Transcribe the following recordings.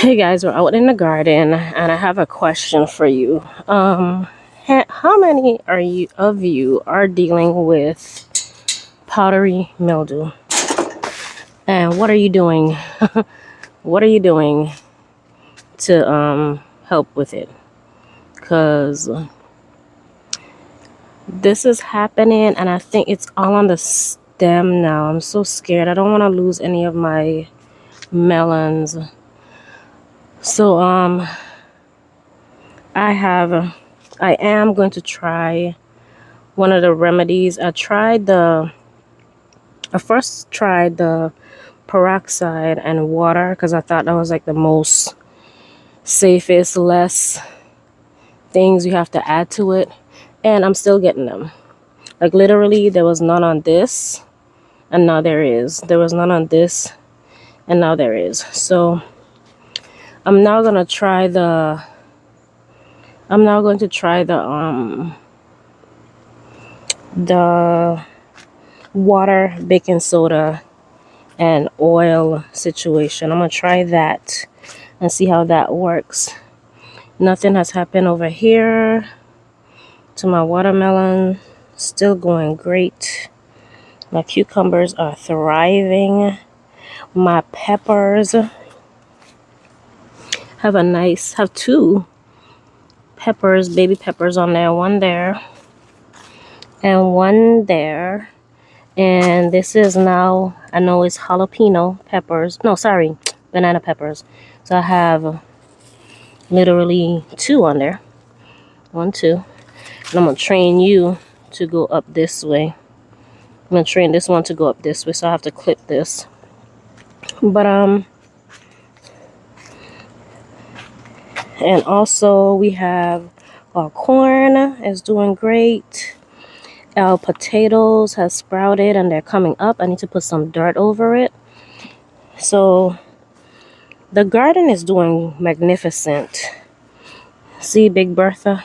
Hey guys, we're out in the garden and I have a question for you. How many of you are dealing with powdery mildew? And what are you doing? What are you doing to help with it? Cuz this is happening and I think it's all on the stem now. I'm so scared. I don't want to lose any of my melons. So I am going to try one of the remedies. I first tried the peroxide and water because I thought that was like the most safest, less things you have to add to it, and I'm still getting them. Like literally there was none on this and now there is. There was none on this and now there is. So I'm now going to try the water, baking soda, and oil situation. I'm gonna try that and see how that works. Nothing has happened over here to my watermelon. Still going great. My cucumbers are thriving. My peppers have two peppers, baby peppers on there, one there and one there. And this is now, I know it's jalapeno peppers. No, sorry, banana peppers. So I have literally two on there. 1, 2. And I'm going to train you to go up this way. I'm going to train this one to go up this way. So I have to clip this. But, and also we have our corn is doing great. Our potatoes have sprouted and they're coming up. I need to put some dirt over it. So the garden is doing magnificent. See Big Bertha?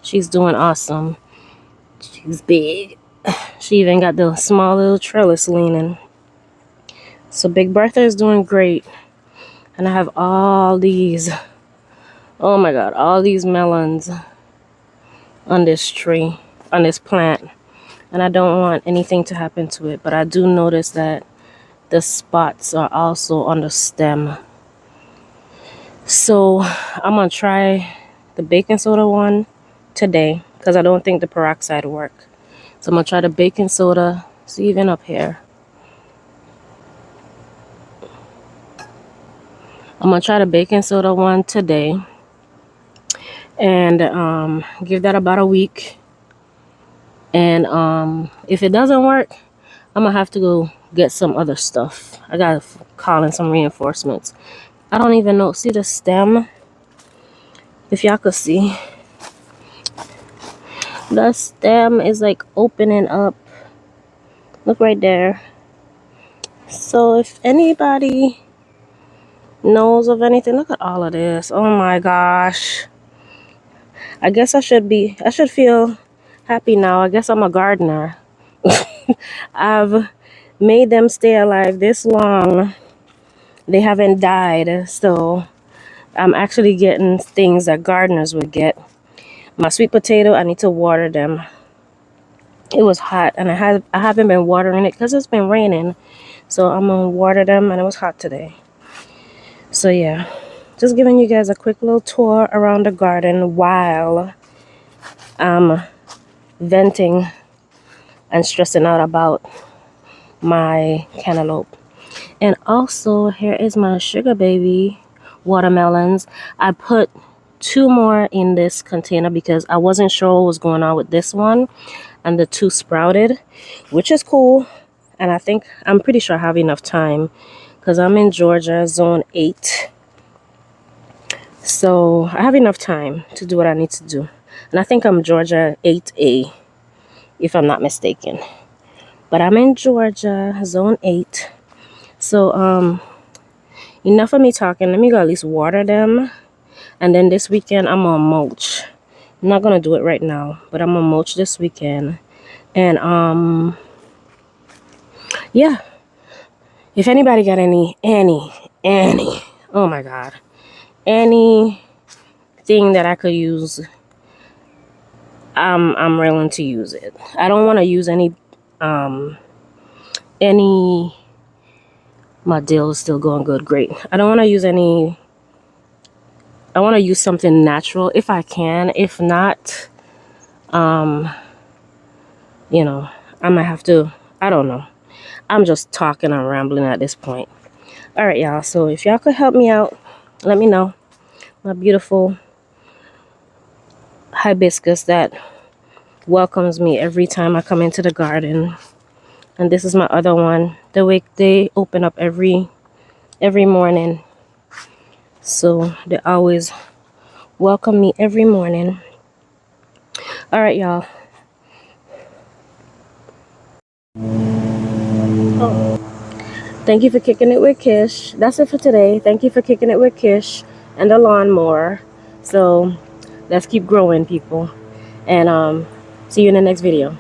She's doing awesome. She's big. She even got the small little trellis leaning. So Big Bertha is doing great. And I have all these, oh my God, all these melons on this tree, on this plant. And I don't want anything to happen to it, but I do notice that the spots are also on the stem. So I'm gonna try the baking soda one today because I don't think the peroxide will work. So I'm gonna try the baking soda. See, even up here. I'm gonna try the baking soda one today and give that about a week. And if it doesn't work, I'm gonna have to go get some other stuff. I gotta call in some reinforcements. I don't even know. See the stem? If y'all could see, the stem is like opening up. Look right there. So if anybody knows of anything, look at all of this. Oh my gosh. I guess I should feel happy now. I guess I'm a gardener. I've made them stay alive this long. They haven't died, so I'm actually getting things that gardeners would get. My sweet potato, I need to water them. It was hot, and I haven't been watering it because it's been raining. So I'm gonna water them, and it was hot today. So yeah, just giving you guys a quick little tour around the garden while I'm venting and stressing out about my cantaloupe. And also here is my sugar baby watermelons. I put 2 more in this container because I wasn't sure what was going on with this one, and the 2 sprouted, which is cool. And I'm pretty sure I have enough time because I'm in Georgia, zone 8. So I have enough time to do what I need to do. And I think I'm Georgia 8A, if I'm not mistaken. But I'm in Georgia, zone 8. So enough of me talking. Let me go at least water them. And then this weekend I'm gonna mulch. I'm not gonna do it right now, but I'm gonna mulch this weekend. And yeah. If anybody got any Oh my God. Anything that I could use, I'm willing to use it. I don't want to use any. My deal is still going good. Great. I don't want to use any. I want to use something natural if I can. If not, you know, I might have to. I don't know. I'm just talking and rambling at this point. All right, y'all. So if y'all could help me out, let me know. My beautiful hibiscus that welcomes me every time I come into the garden. And this is my other one. They open up every morning. So they always welcome me every morning. All right, y'all. Oh, thank you for kicking it with Kish. That's it for today. Thank you for kicking it with Kish and the lawnmower. So let's keep growing, people. And see you in the next video.